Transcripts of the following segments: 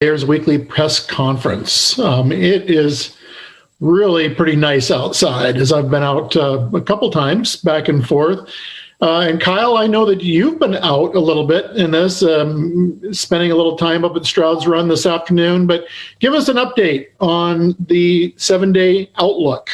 Mayor's weekly press conference. It is really pretty nice outside, as I've been out a couple times back and forth. And Kyle, I know that you've been out a little bit in this, spending a little time up at Stroud's Run this afternoon, but give us an update on the 7-day outlook.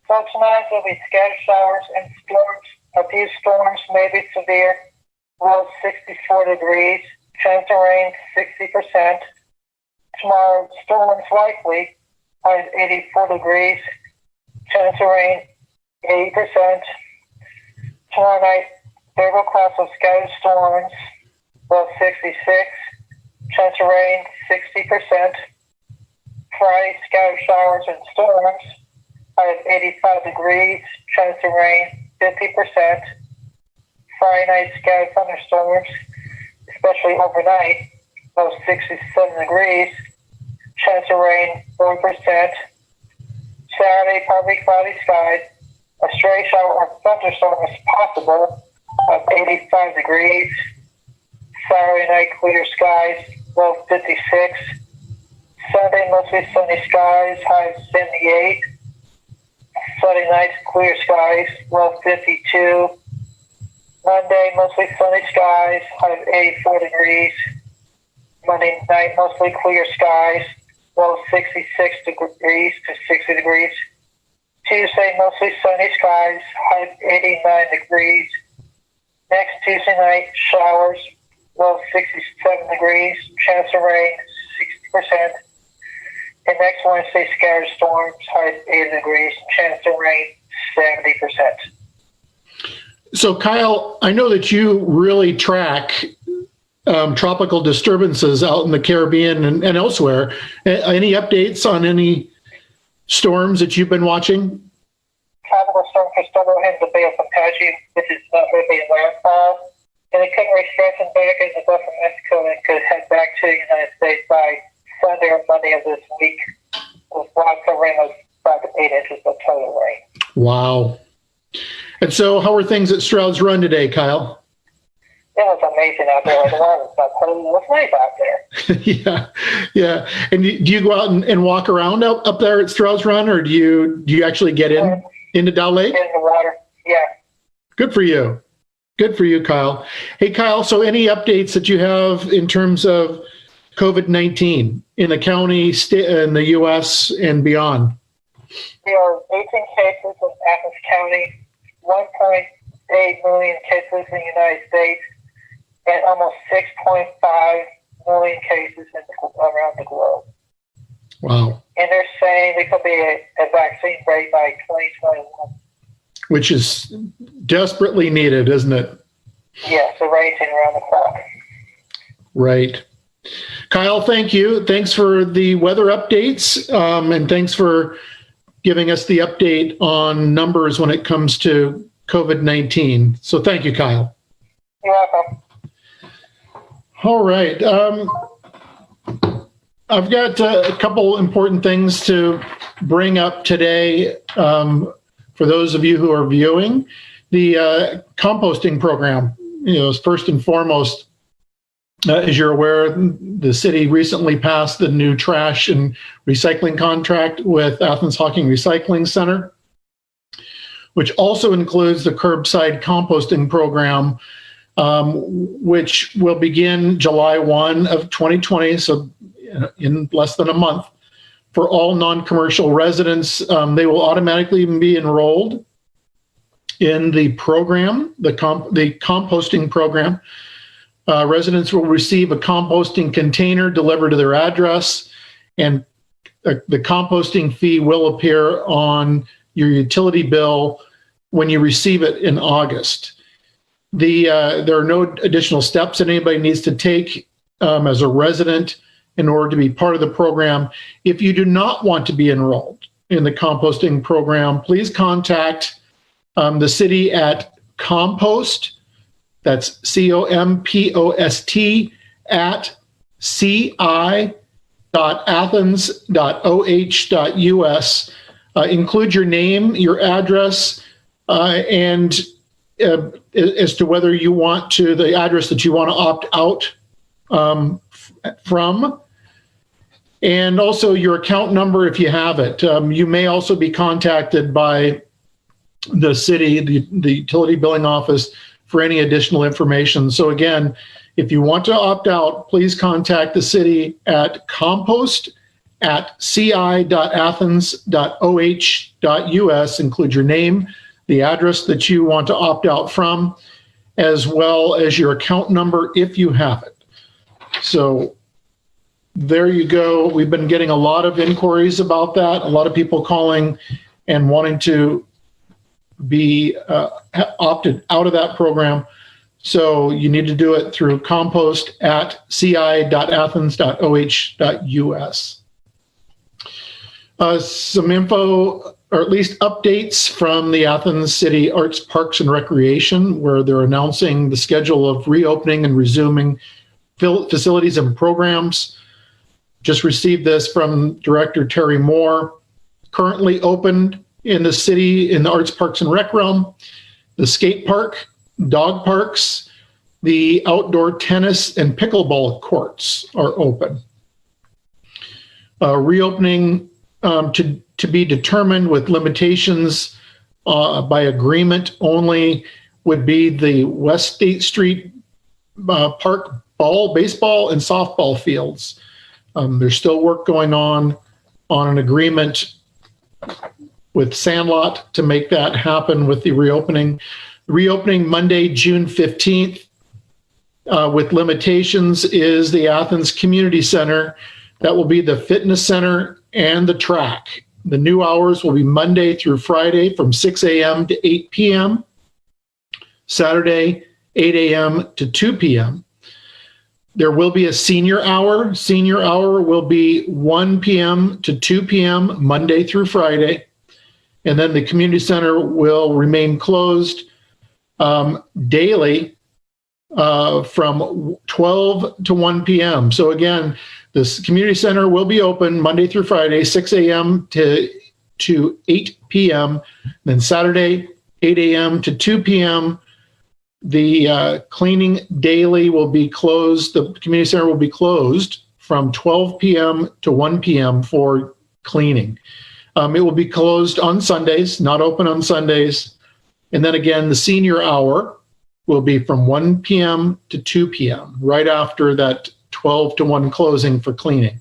So tonight will be scattered showers and storms. A few storms may be severe. Low 64 degrees. Chance of rain 60%. Tomorrow, storms likely. High 84 degrees. Chance of rain 80%. Tomorrow night, favorable class of scattered storms. Low 66. Chance of rain 60%. Friday, scattered showers and storms. High of 85 degrees. Chance of rain 50%. Friday night, scattered thunderstorms, especially overnight. Low 67 degrees. Chance of rain 40%. Saturday, partly cloudy skies. A stray shower or thunderstorm is possible of 85 degrees. Saturday night, clear skies, low 56. Sunday, mostly sunny skies, high of 78. Sunday night, clear skies, low 52. Monday, mostly sunny skies, high of 84 degrees. Monday night, mostly clear skies, low 66 degrees to 60 degrees. Tuesday, mostly sunny skies, high of 89 degrees. Next Tuesday night, showers, low 67 degrees, chance of rain 60%. And next Wednesday, scattered storms, high of 80 degrees, chance of rain 70%. So Kyle, I know that you really track tropical disturbances out in the Caribbean and elsewhere. Any updates on any storms that you've been watching? Tropical storm Cristobal hit the Bay of Apache, which is not really landfall, and it could re-strengthen back in the Gulf of Mexico and could head back to the United States by Sunday or Monday of this week, with wild covering of 5 to 8 inches of total rain. Wow. And so how are things at Stroud's Run today, Kyle? It was amazing out there. The water was not totally, it was nice out there. Yeah. And do you go out and walk around up there at Stroud's Run, or do you actually get into Dow Lake? In the water, yeah. Good for you. Good for you, Kyle. Hey, Kyle, so any updates that you have in terms of COVID-19 in the county, in the U.S., and beyond? There are 18 cases in Athens County, 1.8 million cases in the United States, and almost 6.5 million cases around the globe. Wow. And they're saying there could be a vaccine ready by 2021. Which is desperately needed, isn't it? Yes, they're racing around the clock. Right. Kyle, thank you. Thanks for the weather updates, and thanks for giving us the update on numbers when it comes to COVID-19. So thank you, Kyle. You're welcome. All right. I've got a couple important things to bring up today for those of you who are viewing. The composting program, first and foremost, as you're aware, the city recently passed the new trash and recycling contract with Athens Hocking Recycling Center, which also includes the curbside composting program, which will begin July 1 of 2020, so in less than a month. For all non-commercial residents, they will automatically be enrolled in the program, the composting program. Residents will receive a composting container delivered to their address, and the composting fee will appear on your utility bill when you receive it in August. There are no additional steps that anybody needs to take as a resident in order to be part of the program. If you do not want to be enrolled in the composting program, please contact the city at compost, that's COMPOST, at ci.athens.oh.us. Include your name, your address, and as to whether you want to, the address that you want to opt out from, and also your account number if you have it. You may also be contacted by the city, the utility billing office, for any additional information. So again, if you want to opt out, please contact the city at compost@ci.athens.oh.us. Include your name, the address that you want to opt out from, as well as your account number if you have it. So there you go. We've been getting a lot of inquiries about that, a lot of people calling and wanting to be opted out of that program. So you need to do it through compost@ci.athens.oh.us. Some info, or at least updates from the Athens City Arts, Parks, and Recreation, where they're announcing the schedule of reopening and resuming facilities and programs. Just received this from Director Terry Moore. Currently opened in the city in the Arts, Parks, and Rec realm, the skate park, dog parks, the outdoor tennis and pickleball courts are open. Reopening to be determined with limitations by agreement only would be the West State Street Park baseball and softball fields. There's still work going on an agreement with Sandlot to make that happen with the reopening. Reopening Monday, June 15th, with limitations, is the Athens Community Center. That will be the fitness center and the track. The new hours will be Monday through Friday from 6 a.m. to 8 p.m. Saturday, 8 a.m. to 2 p.m. There will be a senior hour. Senior hour will be 1 p.m. to 2 p.m. Monday through Friday. And then the community center will remain closed daily from 12 to 1 p.m. So again, this community center will be open Monday through Friday, 6 a.m. to 8 p.m. Then Saturday, 8 a.m. to 2 p.m. The cleaning daily will be closed. The community center will be closed from 12 p.m. to 1 p.m. for cleaning. It will be closed on Sundays, not open on Sundays. And then again, the senior hour will be from 1 p.m. to 2 p.m., right after that 12 to 1 closing for cleaning.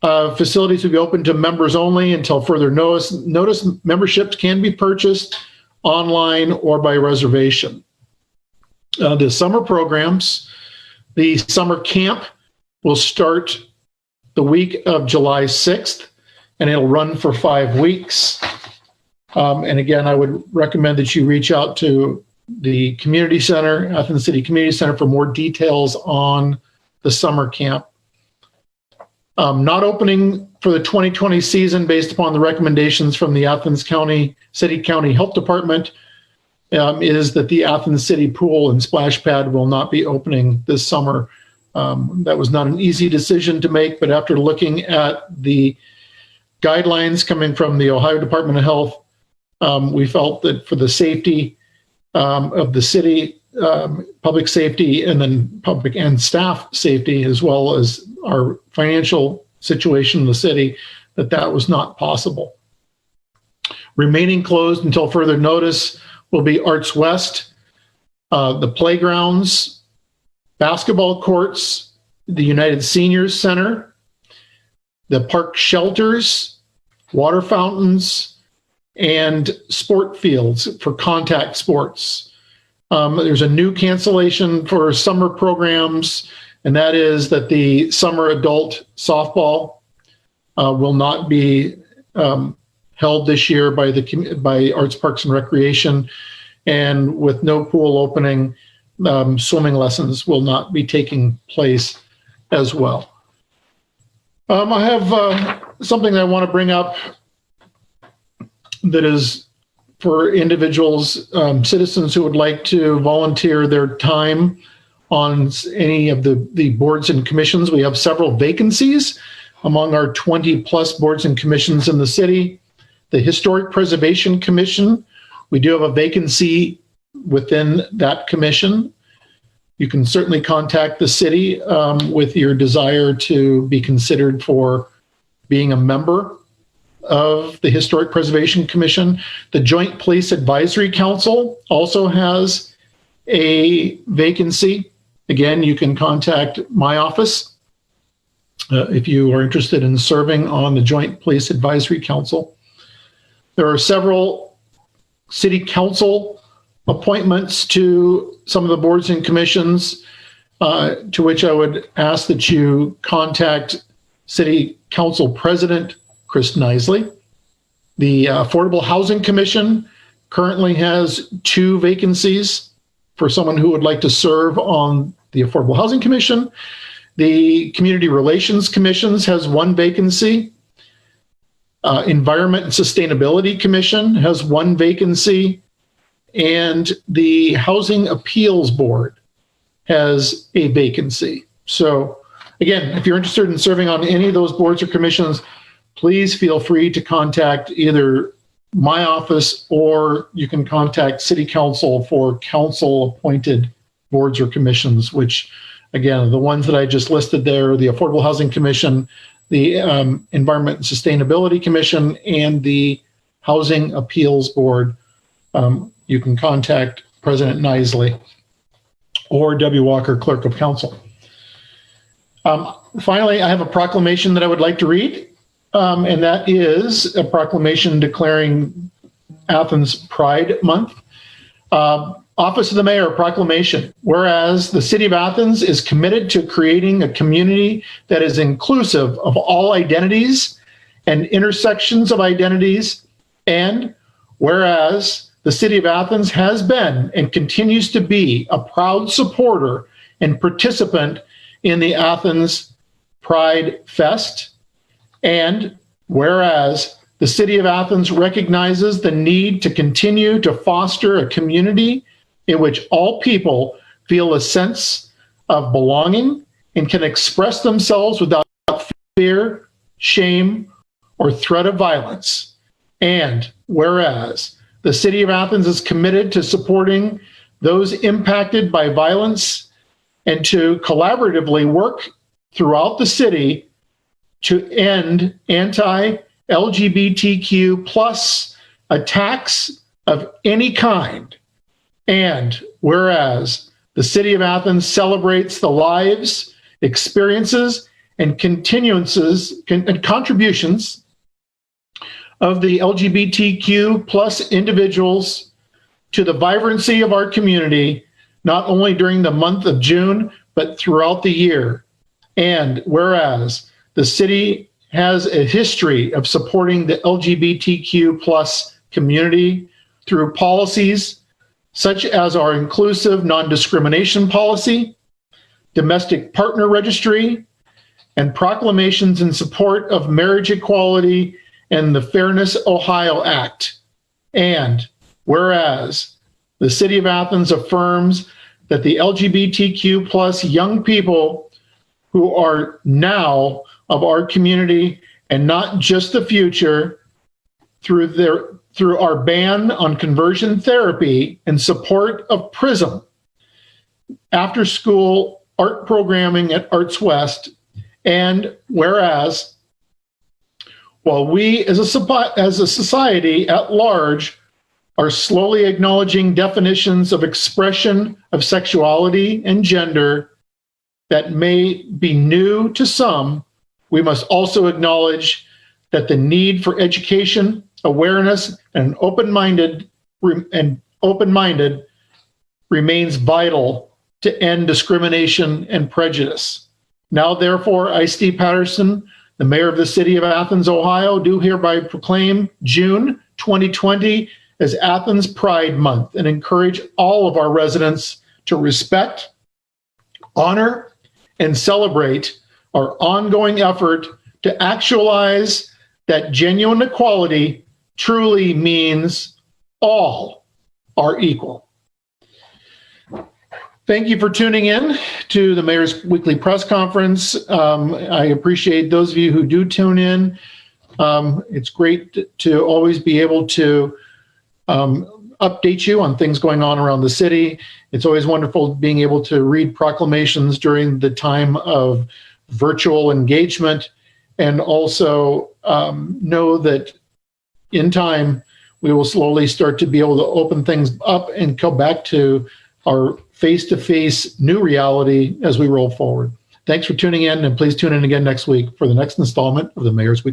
Facilities will be open to members only until further notice. Memberships can be purchased online or by reservation. The summer programs, the summer camp will start the week of July 6th, and it'll run for 5 weeks. And again, I would recommend that you reach out to the community center, Athens City Community Center, for more details on the summer camp. Not opening for the 2020 season based upon the recommendations from the Athens City County Health Department is that the Athens City Pool and Splash Pad will not be opening this summer. That was not an easy decision to make, but after looking at the guidelines coming from the Ohio Department of Health, we felt that for the safety of the city, public safety, and then public and staff safety, as well as our financial situation in the city, that was not possible. Remaining closed until further notice will be Arts West, the playgrounds, basketball courts, the United Seniors Center, the park shelters, water fountains, and sport fields for contact sports. There's a new cancellation for summer programs, and that is that the summer adult softball will not be held this year by Arts, Parks, and Recreation. And with no pool opening, swimming lessons will not be taking place as well. I have something I want to bring up that is for individuals, citizens who would like to volunteer their time on any of the boards and commissions. We have several vacancies among our 20 plus boards and commissions in the city. The Historic Preservation Commission, we do have a vacancy within that commission. You can certainly contact the city with your desire to be considered for being a member of the Historic Preservation Commission. The Joint Police Advisory Council also has a vacancy. Again, you can contact my office if you are interested in serving on the Joint Police Advisory Council. There are several city council appointments to some of the boards and commissions, to which I would ask that you contact City Council President Chris Knisely. The Affordable Housing Commission currently has 2 vacancies for someone who would like to serve on the Affordable Housing Commission. The Community Relations Commissions has 1 vacancy. Environment and Sustainability Commission has 1 vacancy. And the Housing Appeals Board has a vacancy. So again, if you're interested in serving on any of those boards or commissions, please feel free to contact either my office, or you can contact City Council for council-appointed boards or commissions, which, again, the ones that I just listed there, the Affordable Housing Commission, the Environment and Sustainability Commission, and the Housing Appeals Board. You can contact President Knisely or W. Walker, Clerk of Council. Finally, I have a proclamation that I would like to read. And that is a proclamation declaring Athens Pride Month. Office of the Mayor proclamation. Whereas the City of Athens is committed to creating a community that is inclusive of all identities and intersections of identities, and whereas the City of Athens has been and continues to be a proud supporter and participant in the Athens Pride Fest, and whereas the City of Athens recognizes the need to continue to foster a community in which all people feel a sense of belonging and can express themselves without fear, shame, or threat of violence. And whereas the City of Athens is committed to supporting those impacted by violence and to collaboratively work throughout the city to end anti-LGBTQ plus attacks of any kind. And whereas the City of Athens celebrates the lives, experiences, and continuances and contributions of the LGBTQ plus individuals to the vibrancy of our community, not only during the month of June, but throughout the year. And whereas the city has a history of supporting the LGBTQ plus community through policies such as our inclusive non-discrimination policy, domestic partner registry, and proclamations in support of marriage equality and the Fairness Ohio Act. And whereas the City of Athens affirms that the LGBTQ plus young people who are now of our community and not just the future, through our ban on conversion therapy and support of PRISM, after school art programming at Arts West. And whereas while we as a society at large are slowly acknowledging definitions of expression of sexuality and gender that may be new to some, we must also acknowledge that the need for education, awareness, and open-minded remains vital to end discrimination and prejudice. Now, therefore, I, Steve Patterson, the mayor of the City of Athens, Ohio, do hereby proclaim June 2020 as Athens Pride Month and encourage all of our residents to respect, honor, and celebrate our ongoing effort to actualize that genuine equality truly means all are equal. Thank you for tuning in to the Mayor's Weekly Press Conference. I appreciate those of you who do tune in. It's great to always be able to update you on things going on around the city. It's always wonderful being able to read proclamations during the time of virtual engagement, and also know that in time we will slowly start to be able to open things up and go back to our face-to-face new reality as we roll forward. Thanks for tuning in, and please tune in again next week for the next installment of the Mayor's Week.